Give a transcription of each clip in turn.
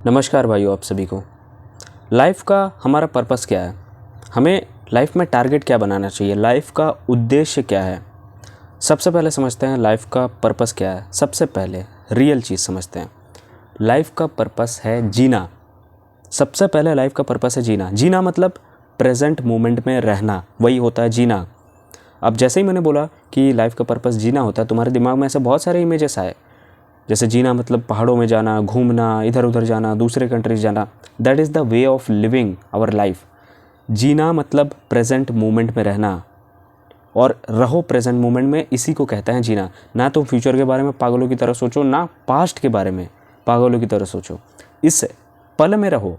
नमस्कार भाइयों, आप सभी को। लाइफ का हमारा पर्पस क्या है? हमें लाइफ में टारगेट क्या बनाना चाहिए? लाइफ का उद्देश्य क्या है? सबसे पहले समझते हैं लाइफ का पर्पस क्या है। सबसे पहले रियल चीज़ समझते हैं। लाइफ का पर्पस है जीना। सबसे पहले लाइफ का पर्पस है जीना। जीना मतलब प्रेजेंट मोमेंट में रहना, वही होता है जीना। अब जैसे ही मैंने बोला कि लाइफ का पर्पस जीना होता है, तुम्हारे दिमाग में ऐसे बहुत सारे इमेजेस आए। जैसे जीना मतलब पहाड़ों में जाना, घूमना, इधर उधर जाना, दूसरे कंट्रीज जाना। That is the way of living our life. जीना मतलब प्रेजेंट मोमेंट में रहना, और रहो प्रेजेंट मोमेंट में, इसी को कहते हैं जीना। ना तो फ्यूचर के बारे में पागलों की तरह सोचो, ना पास्ट के बारे में पागलों की तरह सोचो। इस पल में रहो।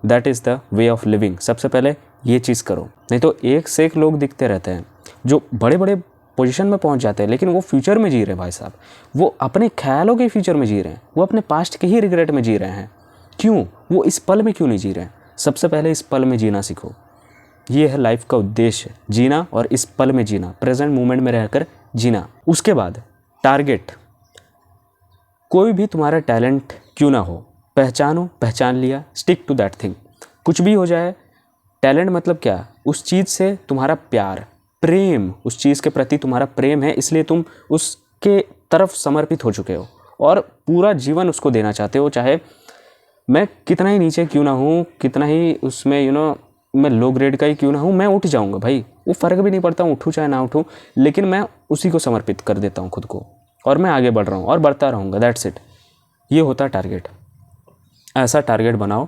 That is the way of living. सबसे पहले ये चीज़ करो। नहीं तो एक से एक लोग दिखते रहते हैं जो बड़े बड़े पोजीशन में पहुंच जाते हैं, लेकिन वो फ्यूचर में जी रहे हैं। भाई साहब, वो अपने ख्यालों के फ्यूचर में जी रहे हैं, वो अपने पास्ट के ही रिग्रेट में जी रहे हैं। क्यों? वो इस पल में क्यों नहीं जी रहे हैं? सबसे पहले इस पल में जीना सीखो। ये है लाइफ का उद्देश्य, जीना और इस पल में जीना, प्रेजेंट मोमेंट में रहकर जीना। उसके बाद टारगेट। कोई भी तुम्हारा टैलेंट क्यों ना हो, पहचानो, पहचान लिया, स्टिक टू दैट थिंग। कुछ भी हो जाए। टैलेंट मतलब क्या? उस चीज़ से तुम्हारा प्यार, प्रेम, उस चीज़ के प्रति तुम्हारा प्रेम है, इसलिए तुम उसके तरफ समर्पित हो चुके हो और पूरा जीवन उसको देना चाहते हो। चाहे मैं कितना ही नीचे क्यों ना हूँ, कितना ही उसमें मैं लो ग्रेड का ही क्यों ना हूँ, मैं उठ जाऊँगा भाई। वो फ़र्क भी नहीं पड़ता, उठूँ चाहे ना उठूँ, लेकिन मैं उसी को समर्पित कर देता हूँ खुद को, और मैं आगे बढ़ रहा हूँ और बढ़ता रहूँगा। That's it. ये होता है टारगेट। ऐसा टारगेट बनाओ,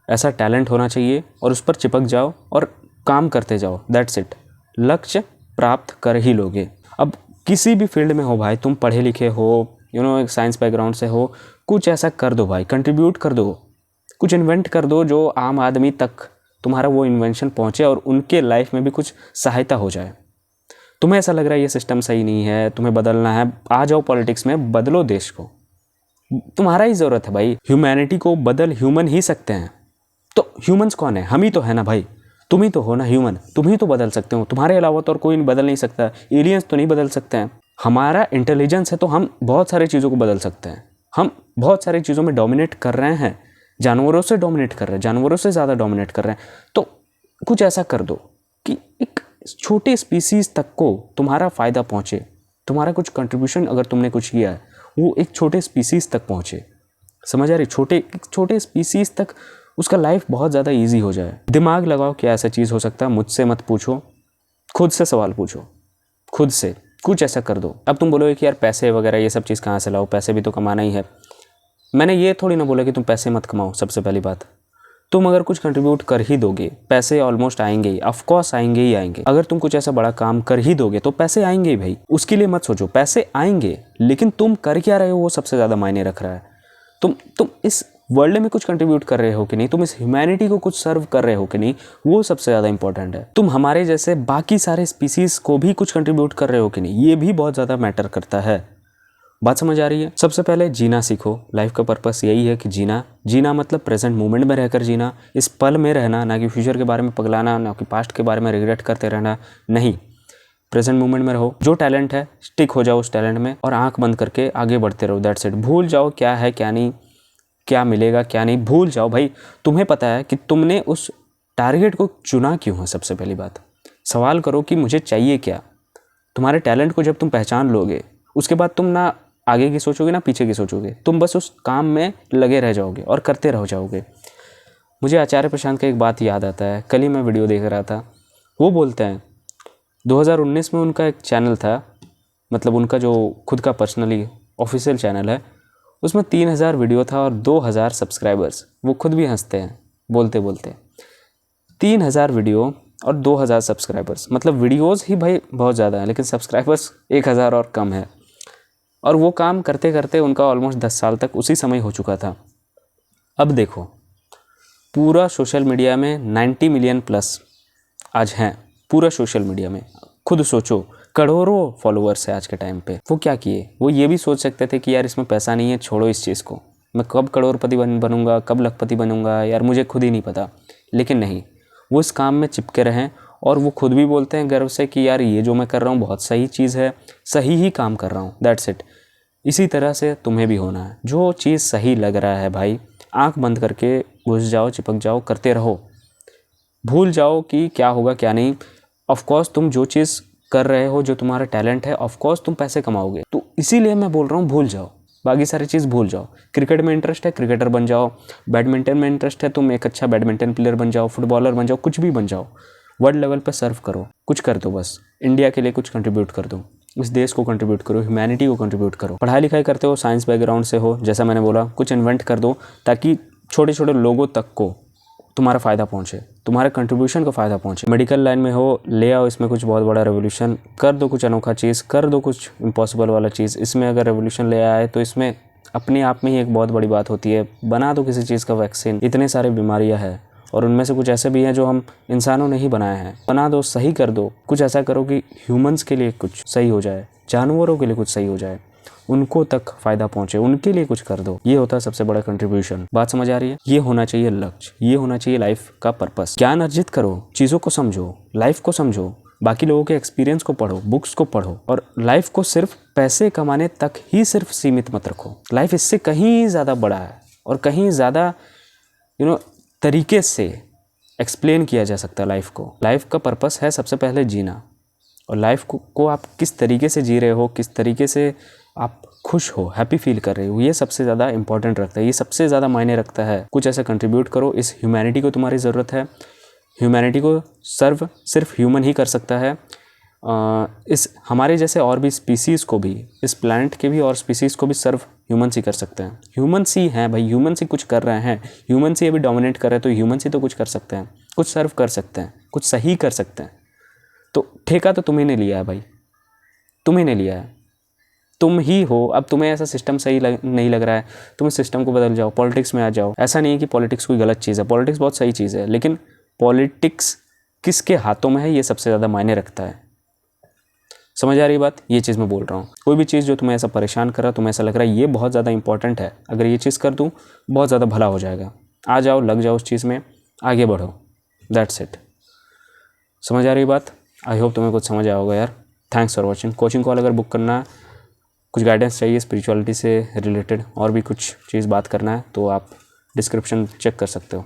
ऐसा टैलेंट होना चाहिए, और उस पर चिपक जाओ और काम करते जाओ। That's it. लक्ष्य प्राप्त कर ही लोगे। अब किसी भी फील्ड में हो भाई, तुम पढ़े लिखे हो, एक साइंस बैकग्राउंड से हो, कुछ ऐसा कर दो भाई, कंट्रीब्यूट कर दो, कुछ इन्वेंट कर दो जो आम आदमी तक तुम्हारा वो इन्वेंशन पहुँचे और उनके लाइफ में भी कुछ सहायता हो जाए। तुम्हें ऐसा लग रहा है ये सिस्टम सही नहीं है, तुम्हें बदलना है, आ जाओ पॉलिटिक्स में, बदलो देश को। तुम्हारा ही ज़रूरत है भाई। ह्यूमैनिटी को बदल ह्यूमन ही सकते हैं। तो ह्यूमंस कौन है? हम ही तो है ना भाई। तुम ही तो हो ना ह्यूमन। तुम ही तो बदल सकते हो। तुम्हारे अलावा तो और कोई बदल नहीं सकता। एलियंस तो नहीं बदल सकते हैं। हमारा इंटेलिजेंस है तो हम बहुत सारी चीज़ों को बदल सकते हैं। हम बहुत सारी चीज़ों में डोमिनेट कर रहे हैं। जानवरों से डोमिनेट कर रहे हैं, जानवरों से ज़्यादा डोमिनेट कर रहे हैं। तो कुछ ऐसा कर दो कि एक छोटे स्पीसीज़ तक को तुम्हारा फ़ायदा पहुँचे। तुम्हारा कुछ कंट्रीब्यूशन अगर तुमने कुछ किया है, वो एक छोटे स्पीसीज़ तक पहुँचे। समझ आ रही? छोटे स्पीसीज़ तक उसका लाइफ बहुत ज़्यादा इजी हो जाए। दिमाग लगाओ, क्या ऐसा चीज़ हो सकता है? मुझसे मत पूछो, खुद से सवाल पूछो, खुद से कुछ ऐसा कर दो। अब तुम बोलोगे कि यार पैसे वगैरह ये सब चीज़ कहाँ से लाओ, पैसे भी तो कमाना ही है। मैंने ये थोड़ी ना बोला कि तुम पैसे मत कमाओ। सबसे पहली बात, तुम अगर कुछ कंट्रीब्यूट कर ही दोगे, पैसे ऑलमोस्ट आएंगे ही, ऑफकोर्स आएंगे ही आएंगे। अगर तुम कुछ ऐसा बड़ा काम कर ही दोगे तो पैसे आएंगे ही भाई। उसके लिए मत सोचो, पैसे आएंगे, लेकिन तुम कर क्या रहे हो वो सबसे ज़्यादा मायने रख रहा है। तुम इस वर्ल्ड में कुछ कंट्रीब्यूट कर रहे हो कि नहीं, तुम इस ह्यूमैनिटी को कुछ सर्व कर रहे हो कि नहीं, वो सबसे ज़्यादा इंपॉर्टेंट है। तुम हमारे जैसे बाकी सारे स्पीसीज़ को भी कुछ कंट्रीब्यूट कर रहे हो कि नहीं, ये भी बहुत ज़्यादा मैटर करता है। बात समझ आ रही है? सबसे पहले जीना सीखो। लाइफ का पर्पस यही है कि जीना मतलब प्रेजेंट मोमेंट में रहकर जीना, इस पल में रहना, ना कि फ्यूचर के बारे में पगलाना, ना कि पास्ट के बारे में रिग्रेट करते रहना। नहीं, प्रेजेंट मोमेंट में रहो। जो टैलेंट है स्टिक हो जाओ उस टैलेंट में और आंख बंद करके आगे बढ़ते रहो। That's it. भूल जाओ क्या है क्या नहीं, क्या मिलेगा क्या नहीं, भूल जाओ भाई। तुम्हें पता है कि तुमने उस टारगेट को चुना क्यों है। सबसे पहली बात, सवाल करो कि मुझे चाहिए क्या। तुम्हारे टैलेंट को जब तुम पहचान लोगे, उसके बाद तुम ना आगे की सोचोगे ना पीछे की सोचोगे, तुम बस उस काम में लगे रह जाओगे और करते रह जाओगे। मुझे आचार्य प्रशांत का एक बात याद आता है। कल ही मैं वीडियो देख रहा था। वो बोलते हैं 2019 में उनका एक चैनल था, मतलब उनका जो खुद का पर्सनली ऑफिशियल चैनल है, उसमें 3000 वीडियो था और 2000 सब्सक्राइबर्स। वो खुद भी हंसते हैं बोलते बोलते। 3000 वीडियो और 2000 सब्सक्राइबर्स, मतलब वीडियोस ही भाई बहुत ज़्यादा है, लेकिन सब्सक्राइबर्स 1000 और कम है। और वो काम करते करते उनका ऑलमोस्ट 10 साल तक उसी समय हो चुका था। अब देखो, पूरा सोशल मीडिया में 90 मिलियन प्लस आज हैं पूरा सोशल मीडिया में। खुद सोचो, करोड़ों फॉलोअर्स है आज के टाइम पे। वो क्या किए? वो ये भी सोच सकते थे कि यार इसमें पैसा नहीं है, छोड़ो इस चीज़ को, मैं कब करोड़पति बनूंगा, कब लखपति बनूंगा, यार मुझे खुद ही नहीं पता। लेकिन नहीं, वो इस काम में चिपके रहें और वो खुद भी बोलते हैं गर्व से कि यार ये जो मैं कर रहा हूँ बहुत सही चीज़ है, सही ही काम कर रहा हूँ। That's it. इसी तरह से तुम्हें भी होना है। जो चीज़ सही लग रहा है भाई, आंख बंद करके घुस जाओ, चिपक जाओ, करते रहो, भूल जाओ कि क्या होगा क्या नहीं। ऑफ कोर्स तुम जो चीज़ कर रहे हो, जो तुम्हारा टैलेंट है, ऑफ कोर्स तुम पैसे कमाओगे। तो इसीलिए मैं बोल रहा हूँ भूल जाओ, बाकी सारी चीज़ भूल जाओ। क्रिकेट में इंटरेस्ट है, क्रिकेटर बन जाओ। बैडमिंटन में इंटरेस्ट है, तुम एक अच्छा बैडमिंटन प्लेयर बन जाओ, फुटबॉलर बन जाओ, कुछ भी बन जाओ। वर्ल्ड लेवल पर सर्व करो, कुछ कर दो, बस इंडिया के लिए कुछ कंट्रीब्यूट कर दो, इस देश को कंट्रीब्यूट करो, ह्यूमैनिटी को कंट्रीब्यूट करो। पढ़ाई लिखाई करते हो, साइंस बैकग्राउंड से हो, जैसा मैंने बोला, कुछ इन्वेंट कर दो ताकि छोटे छोटे लोगों तक को तुम्हारा फ़ायदा पहुँचे, तुम्हारे कंट्रीब्यूशन को फ़ायदा पहुँचे। मेडिकल लाइन में हो, ले आओ इसमें कुछ बहुत बड़ा रेवोल्यूशन, कर दो कुछ अनोखा चीज़, कर दो कुछ इम्पॉसिबल वाला चीज़। इसमें अगर रेवोल्यूशन ले आए तो इसमें अपने आप में ही एक बहुत बड़ी बात होती है। बना दो किसी चीज़ का वैक्सीन, इतने सारे बीमारियाँ हैं और उनमें से कुछ ऐसे भी हैं जो हम इंसानों ने ही बनाए हैं। बना दो, सही कर दो, कुछ ऐसा करो कि ह्यूमंस के लिए कुछ सही हो जाए, जानवरों के लिए कुछ सही हो जाए, उनको तक फ़ायदा पहुंचे, उनके लिए कुछ कर दो। ये होता है सबसे बड़ा कंट्रीब्यूशन। बात समझ आ रही है? ये होना चाहिए लक्ष्य, ये होना चाहिए लाइफ का पर्पस। ज्ञान अर्जित करो, चीज़ों को समझो, लाइफ को समझो, बाकी लोगों के एक्सपीरियंस को पढ़ो, बुक्स को पढ़ो, और लाइफ को सिर्फ पैसे कमाने तक ही सिर्फ सीमित मत रखो। लाइफ इससे कहीं ज़्यादा बड़ा है और कहीं ज़्यादा तरीके से एक्सप्लेन किया जा सकता है लाइफ को। लाइफ का पर्पस है सबसे पहले जीना, और लाइफ को आप किस तरीके से जी रहे हो, किस तरीके से आप खुश हो, हैप्पी फील कर रहे हो, ये सबसे ज़्यादा इंपॉर्टेंट रखता है, ये सबसे ज़्यादा मायने रखता है। कुछ ऐसा कंट्रीब्यूट करो, इस ह्यूमैनिटी को तुम्हारी ज़रूरत है। ह्यूमैनिटी को सर्व सिर्फ ह्यूमन ही कर सकता है। इस हमारे जैसे और भी स्पीसीज़ को भी, इस प्लैनेट के भी और स्पीसीज़ को भी सर्व ह्यूमन ही कर सकते हैं। ह्यूमन ही हैं भाई, ह्यूमन ही कुछ कर रहे हैं, ह्यूमन ही अभी डोमिनेट कर रहे हैं, तो ह्यूमन ही तो कुछ कर सकते हैं, कुछ सर्व कर सकते हैं, कुछ सही कर सकते हैं। तो ठेका तो तुम्ही ने लिया है भाई, तुम्ही ने लिया है, तुम ही हो। अब तुम्हें ऐसा सिस्टम सही नहीं लग रहा है, तुम इस सिस्टम को बदल जाओ, पॉलिटिक्स में आ जाओ। ऐसा नहीं है कि पॉलिटिक्स कोई गलत चीज़ है, पॉलिटिक्स बहुत सही चीज़ है, लेकिन पॉलिटिक्स किसके हाथों में है ये सबसे ज़्यादा मायने रखता है। समझ आ रही बात? ये चीज़ मैं बोल रहा हूँ। कोई भी चीज़ जो तुम्हें ऐसा परेशान कर रहा है, तुम्हें ऐसा लग रहा है ये बहुत ज़्यादा इंपॉर्टेंट है, अगर ये चीज़ कर दूँ बहुत ज़्यादा भला हो जाएगा, आ जाओ, लग जाओ उस चीज़ में, आगे बढ़ो, दैट्स इट। समझ आ रही बात? आई होप तुम्हें कुछ समझ आया होगा यार। Thanks for watching. Coaching call अगर बुक करना है, कुछ गाइडेंस चाहिए स्पिरिचुअलिटी से रिलेटेड, और भी कुछ चीज़ बात करना है, तो आप डिस्क्रिप्शन चेक कर सकते हो।